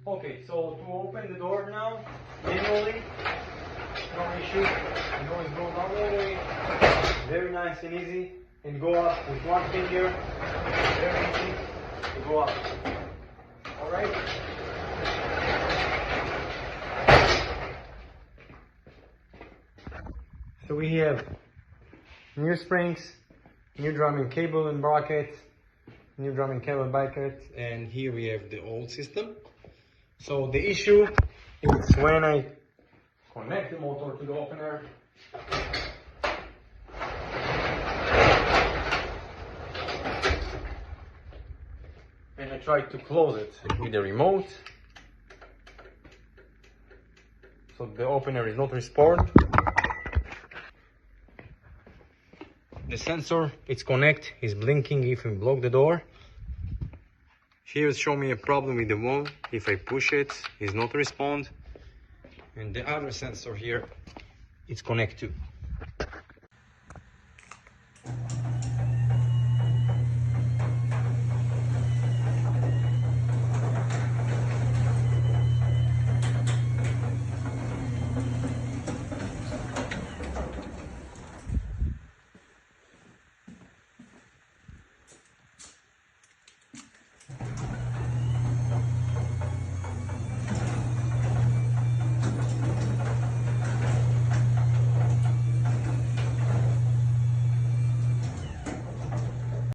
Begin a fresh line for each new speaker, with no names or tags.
Okay, so to open the door now, manually, no issue. You always go down all the way. Very nice and easy. And go up with one finger. Very easy to go up. Alright? So we have new springs, new drumming cable and bracket, new drumming cable bracket, and here we have the old system. So the issue is when I connect the motor to the opener, and I try to close it with the remote, so the opener is not respond. The sensor, it's connect, is blinking if I block the door. Here show me a problem with the wall. If I push it, it's not respond. And the other sensor here, it's connect too.